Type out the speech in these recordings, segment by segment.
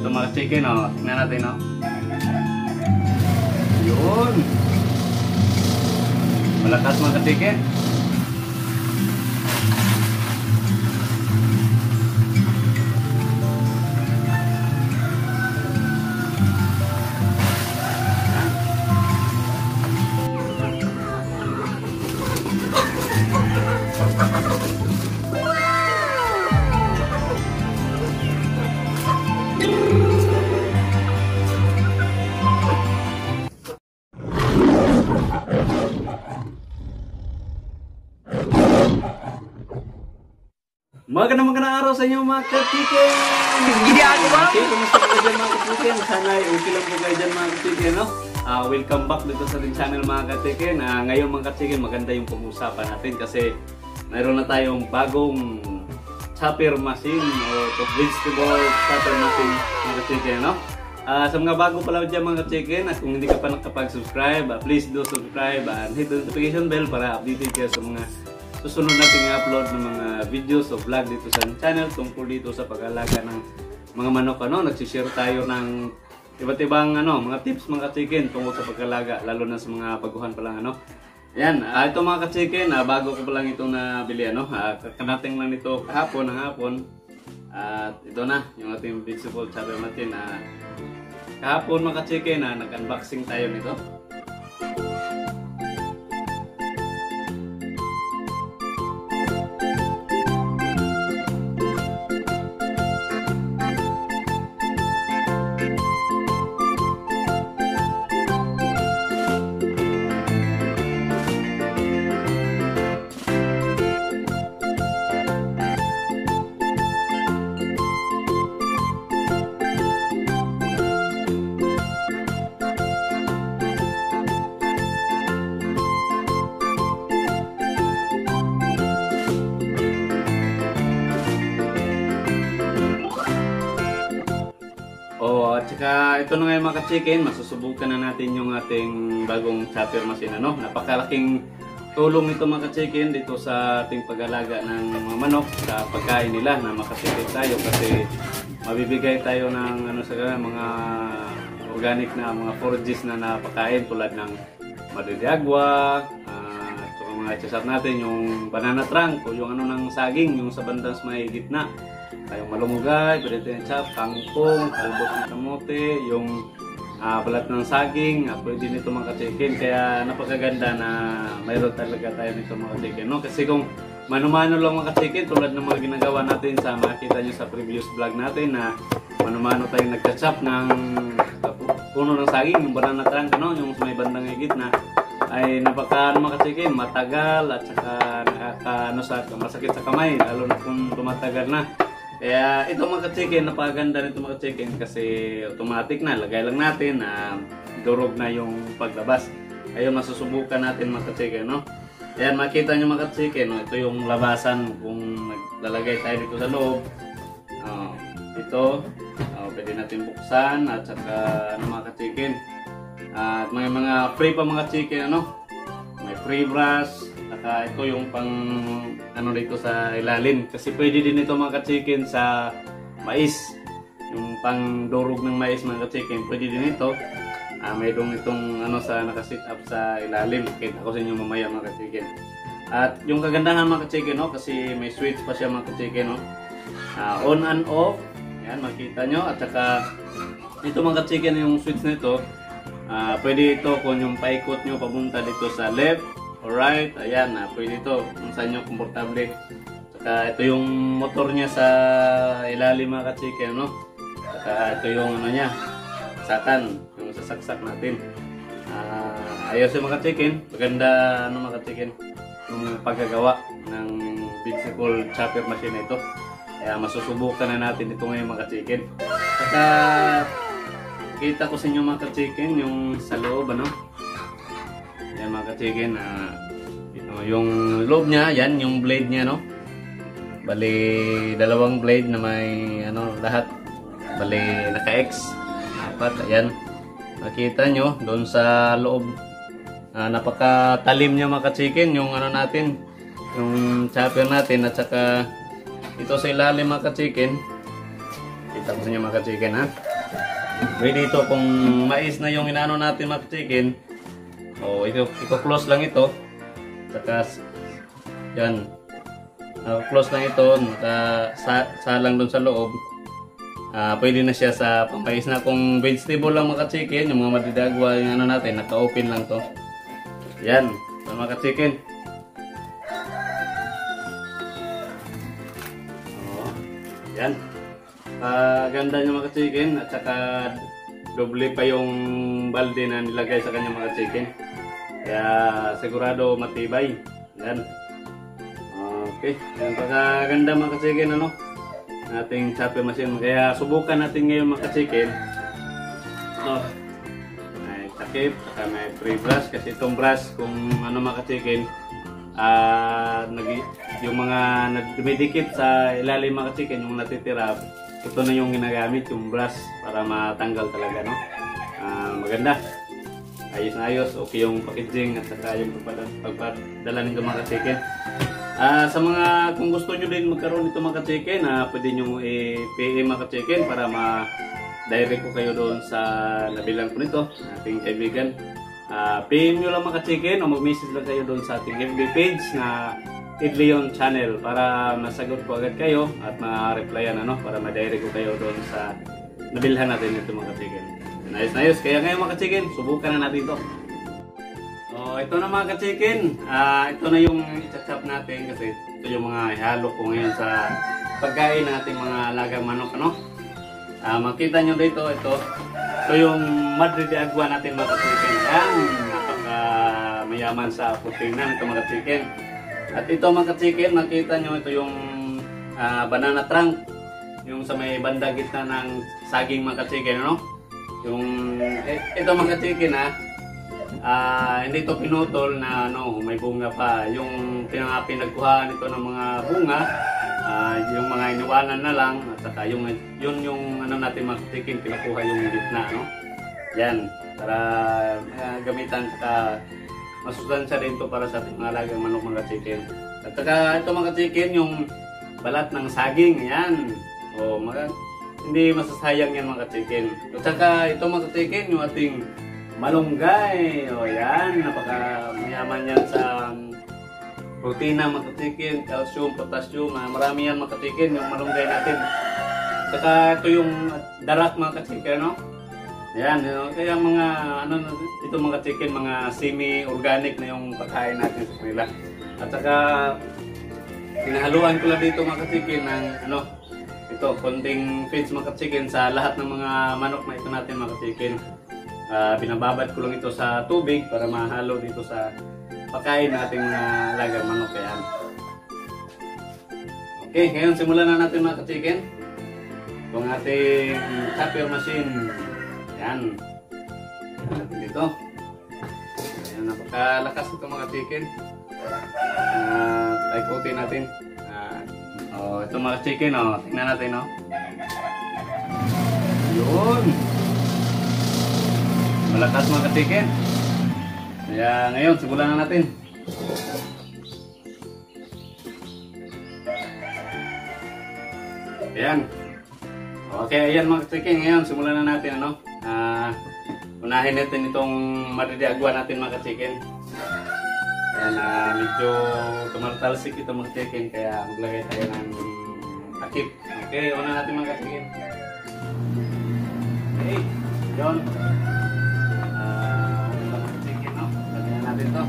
Ito mga chicken, oh. Tingnan natin, oh. Yun. Malakas mga chicken. Magandang araw sa inyo mga ka-chicken! Okay, kumusta po dyan mga ka-chicken? Sana okay lang po kayo dyan mga ka-chicken, no? Welcome back dito sa ating channel mga ka-chicken. Ngayon mga ka-chicken, maganda yung pag-usapan natin kasi mayroon na tayong bagong chopper machine o vegetable chopper machine mga ka-chicken, no? Sa mga bago pala dyan mga ka-chicken, at kung hindi ka pa nakapag-subscribe, please do subscribe and hit the notification bell para updated kayo sa mga susunod nating upload ng mga videos o vlog dito sa channel tungkol dito sa pag-alaga ng mga manok. Nagsishare tayo ng iba't ibang mga tips mga ka-chicken tungkol sa pag-alaga, lalo na sa mga baguhan pa lang. Yan, ito mga ka-chicken, bago ko pa lang itong nabili. Kakanating lang nito kahapon ng hapon. At ito na yung ating vegetable chopper natin. Kahapon mga ka-chicken, nag-unboxing tayo nito. At saka ito na ngayon mga ka-chicken, masusubukan na natin yung ating bagong chopper machine. Napakalaking tulong ito mga ka-chicken dito sa ating pag-alaga ng mga manok sa pagkain nila na makatipid tayo kasi mabibigay tayo ng mga organic na mga forages na napakain tulad ng madiriagwa, at mga chasat natin yung banana trunk o yung ng saging, yung sa bandang may gitna. Yung malunggay, pwede yung chop, kangkong, kalbot ng kamote, yung balat ng saging, pwede nito mga ka-chicken. Kaya napakaganda na mayroon talaga tayo nito mga ka-chicken. Kasi kung mano-mano lang mga ka-chicken, tulad ng mga ginagawa natin sa makita nyo sa previous vlog natin na mano-mano tayong nagka-chop ng puno ng saging, yung banana trunk, yung may bandang gitna, ay napaka mga ka-chicken, matagal at saka masakit sa kamay, lalo na kung tumatagal na. Kaya ito mga ka-chicken, napakaganda nito mga ka-chicken kasi automatic na, lagay lang natin na durog na yung paglabas. Ayun, masusubukan natin mga ka-chicken, Ayan, makita nyo mga ka-chicken, ito yung labasan kung naglalagay tayo dito sa loob. Ito, pwede natin buksan at saka mga ka-chicken. At may mga free pa mga chicken, may free brush. Saka ito yung pang dito sa ilalim kasi pwede din ito mga ka-chicken sa mais, yung pang durog ng mais mga ka-chicken, pwede din ito. Mayroong itong sa nakasit up sa ilalim, kita ko sa inyo mamaya mga ka-chicken. At yung kagandahan mga ka-chicken, kasi may switch pa siya mga ka-chicken, on and off. Yan, makita nyo. At saka ito mga ka-chicken, yung switch nito, pwede ito kung yung paikot nyo papunta dito sa left alright, ayan, pwede ito kung saan nyo komportable. Saka ito yung motor niya sa ilalim mga ka-chicken, Saka ito yung niya, sakan, yung sasaksak natin. Ayos yung mga ka-chicken, maganda mga ka-chicken yung paggagawa ng vegetable chopper machine ito. Kaya masusubukan na natin ito ngayon mga ka-chicken. Saka kita ko sa inyo mga ka-chicken yung sa loob, Yan mga ka-chicken, yung loob niya, yan yung blade niya, Bali, dalawang blade na may lahat. Bali, naka-X, apat, ayan. Nakita nyo, doon sa loob, napakatalim niya mga ka-chicken, yung natin, yung chopper natin, at saka ito sa ilalim mga ka-chicken. Kita ko sa inyo mga ka-chicken, Ready ito kung mais na yung inaano natin mga chicken. O i-close lang ito. Saka yan. Close lang ito, nakasalang doon sa loob. Pwede na siya sa pamais na. Kung vegetable lang mga chicken, yung mga madidagwa yung ano natin, naka-open lang to. Yan, mga chicken. Yan. Ganda niya mga chicken at saka doble pa yung balde na nilagay sa kanya mga chicken. Kaya sigurado matibay. Yan. Okay. Yan pagkaganda mga chicken ano. Ating chopper machine. Kaya subukan natin ngayon mga chicken. May takip, saka may free brush kasi itong brush kung ano mga chicken yung mga dumidikit sa ilalim mga chicken, yung natitira, ito na yung ginagamit, yung brush para matanggal talaga, no? Maganda, ayos na ayos, okay yung packaging at saka yung pagpadala nito mga chicken. Sa mga, kung gusto nyo din magkaroon nito mga chicken, pwede nyo i-PM mga chicken para ma-direct ko kayo doon sa nabilang ko nito, ating kaibigan. PM nyo lang mga chicken o mag-message lang kayo doon sa ating FB page na Ed Leon Channel para masagot ko agad kayo at ma-replyan para ma-direct ko kayo doon sa nabilhan natin ito mga chicken. Nice na ayos. Kaya ngayon mga chicken, subukan na natin ito. So ito na mga chicken, ito na yung i-chop natin kasi ito yung mga ihalo ko ngayon sa pagkain nating mga lagang manok makita nyo dito, ito yung Madre de Agua natin mga chicken. Yan, napaka mayaman sa protein ito mga chicken. At ito mga chicken, makita nyo ito yung banana trunk, yung sa may banda gitna ng saging mga chicken, yung ito mga chicken hindi ito pinutol na may bunga pa. Yung pinagkuhaan ito ng mga bunga, yung mga iniwanan na lang at saka yun yung natin mga chicken, pinakuha yung gitna, yan para gamitan saka masustansya din to para sa ating mga alagang manok mga chicken. At saka ito mga chicken, yung balat ng saging, yan. Hindi masasayang yan mga chicken. At saka ito mga chicken, yung ating malunggay. Yan, napaka mayaman yan sa protina mga chicken, calcium, potassium, marami yan mga chicken, yung malunggay natin. At saka ito yung darak mga chicken, Yan, kaya mga ito mga chicken, mga semi-organic na yung pagkain natin sa kanila. At saka pinahaluan ko lang dito mga chicken ng ito, konting feeds mga chicken sa lahat ng mga manok na ito natin mga chicken. Binababad ko lang ito sa tubig para mahalo dito sa pagkain nating mga lagang manok. Yan. Okay, ngayon simulan na natin mga chicken. Itong ating chopper machine. Yan. Dito. Ayan, napakalakas ito mga chicken. Ikutin natin. Ito mga chicken, tingnan natin, Yun. Malakas mga chicken. Kaya ngayon, simulan na natin. Ayan. Okay, ayan mga chicken. Ngayon, simulan na natin, unahin natin itong Madre de Agua natin mga chicken. Ayan, medyo tumartalsik ito mga chicken, kaya maglagay tayo ng takip. Okay, una natin mga chicken. Okay, yun. Mga chicken, lagyan natin ito.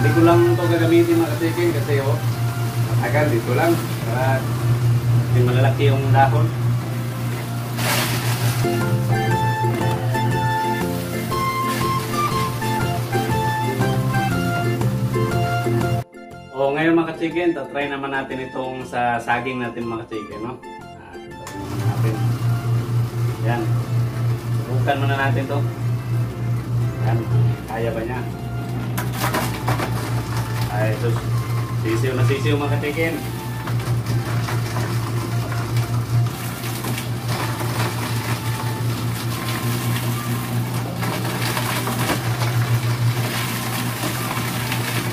Hindi ko lang ito gagamitin mga chicken kasi agad dito lang para hindi malalaki yung dahon. Ngayon mga chicken, try naman natin itong sa saging natin mga chicken, Natin. Yan. Buksan muna natin to. Yan, kaya ba niya? Ay, sus. Sisiw na sisiw mga katikin.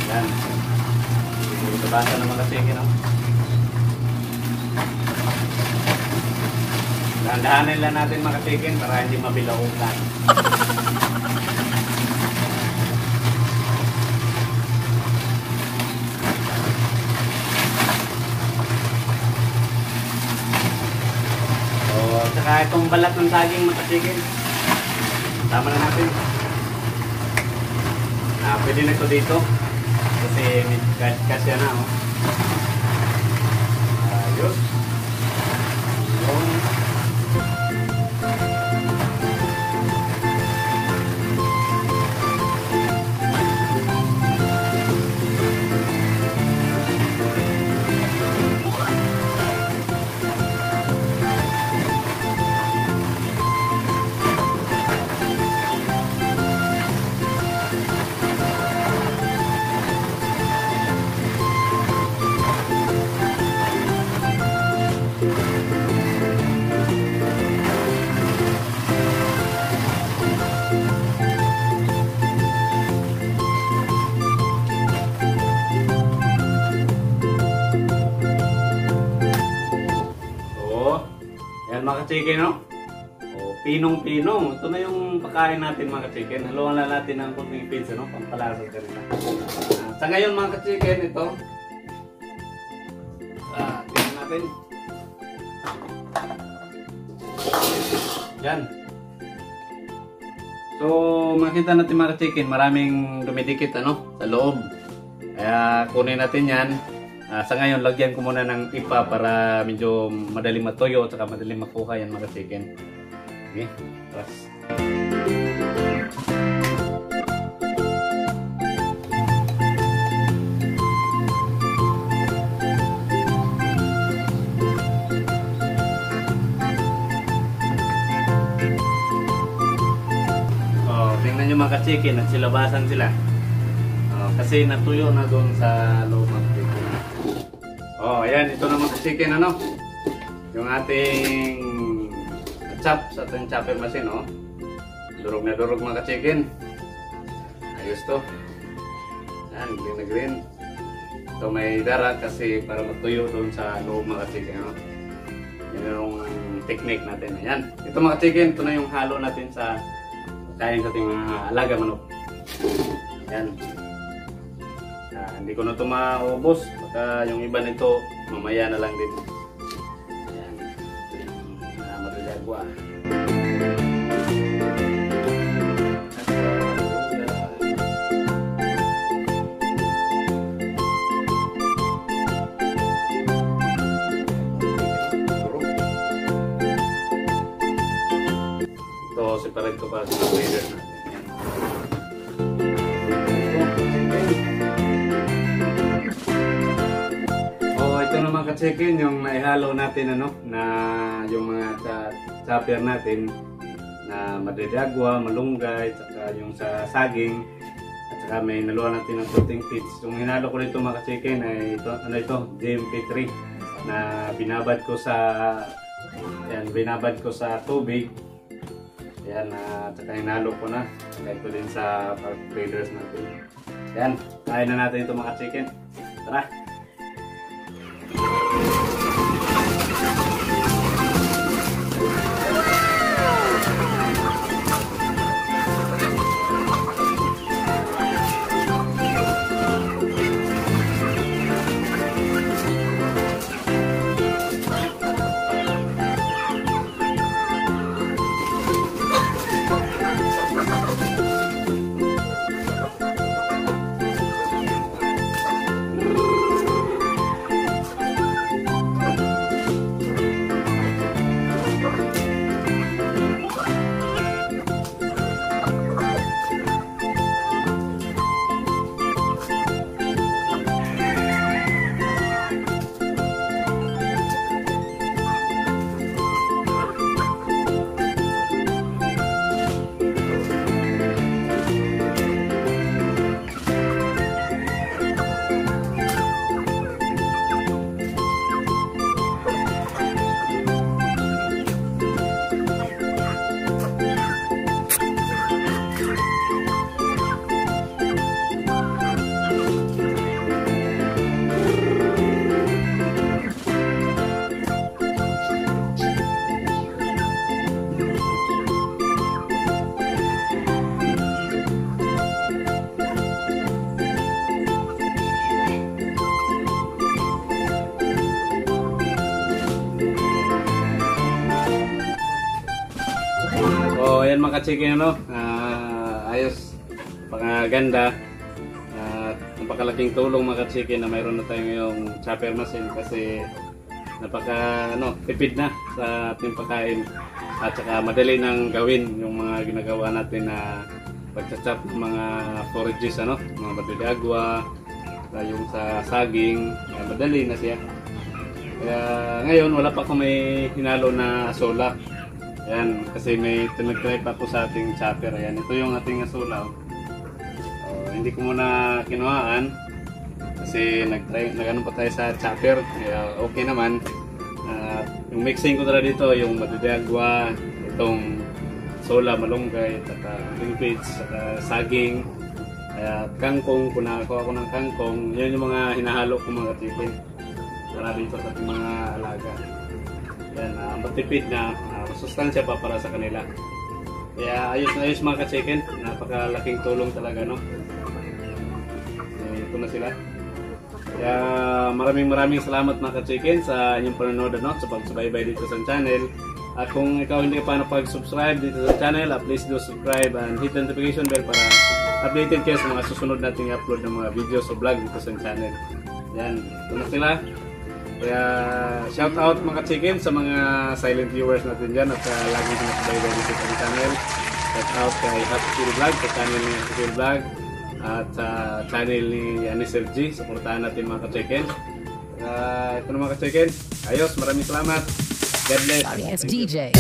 Yan. Basa ng mga katikin, no? Dahan-dahanin lang natin mga katikin para hindi mabilaugan. Saka itong balat ng saging mga katikin. Tama na natin. Pwede na ito dito. Kasi kasya na. Oh. Ayos. Yung mga ka-chicken, no? O, pinong-pinong. Ito na yung pagkain natin mga ka-chicken. Haluan na natin ng kunting pizza, no? Pampalasa ka rin. Sa ngayon mga ka-chicken, ito. Tingnan natin. Yan. So, makita natin mga ka-chicken, maraming dumidikit, ano? Sa loob. Kaya kunin natin yan. Sa ngayon, lagyan ko muna ng ipa para medyo madaling matuyo at saka madaling makuha yan mga chicken. Okay, tapos. Tingnan nyo mga chicken, nagsilabasan sila. Kasi natuyo na doon sa loob ng chicken. Ayan, ito na mga chicken, ano? Yung ating chop sa ating chopper machine, oh. Durog na durog mga chicken. Ayos to. Ayan, green na green. Ito may dara kasi para matuyo doon sa loob mga chicken, ano? Yan yung technique natin. Ayan. Ito mga chicken, ito na yung halo natin sa kain sa ating mga alaga manok. Ayan. Hindi ko na ito maubos. Baka yung iba nito, mamaya na lang din. Ayan. Matagagwa. Ito, separate ko para sa breeder natin. Mga ka-chicken, yung naihalo natin ano, na yung mga chopper natin na madedagwa, malunggay, saka yung sa saging, at saka may naluan natin ng floating feeds. Yung hinalo ko nito mga ka-chicken ay ito, ano ito, GMP3 na binabad ko sa tubig. Yan, at saka hinalo ko na. Ito din sa feeders natin. Yan, kain na natin ito mga ka-chicken. Tara! So, ayan mga ka-chicken, ano? Ayos, pangaganda. Napakalaking tulong mga ka-chicken na mayroon na tayo ngayong chopper machine kasi tipid na sa ating pagkain at saka madali nang gawin yung mga ginagawa natin na pagchachop ng mga forages, mga madiliagwa, yung sa saging, madali na siya. Kaya ngayon wala pa akong may hinalo na asola. Ayan, kasi may tinag-try pa po sa ating chopper. Ayan, ito yung ating asola. Hindi ko muna kinuhaan kasi nag-ano pa tayo sa chopper. Kaya okay naman. Yung mixing ko talaga dito, yung madiliagwa, itong sola, malunggay, liquids, saging, kangkong, kung nakakuha ko ng kangkong, yan yung mga hinahalo ko mga chicken para dito sa ating mga alaga. Yan, matipid na, masustansya pa para sa kanila. Kaya ayos na ayos mga ka-chicken, napakalaking tulong talaga, no? Ito na sila. Kaya maraming salamat mga ka-chicken sa inyong panonood, sa pagsubaybay dito sa channel. At kung ikaw hindi ka pa nakapag-subscribe dito sa channel, please do subscribe and hit the notification bell para updated kayo sa mga susunod nating upload ng mga videos o vlog dito sa channel. Yan, ito na sila. Kaya shout out mga ka-chicken sa mga silent viewers natin dyan at lagi sinasubaybay dito sa channel. Shout out kay Happy Phil Vlog, sa channel ni Happy Phil Vlog at sa channel ni Sir G. Supportahan natin mga ka-chicken. Ito na mga ka-chicken. Ayos, maraming salamat. God bless. Sorry, it's DJ.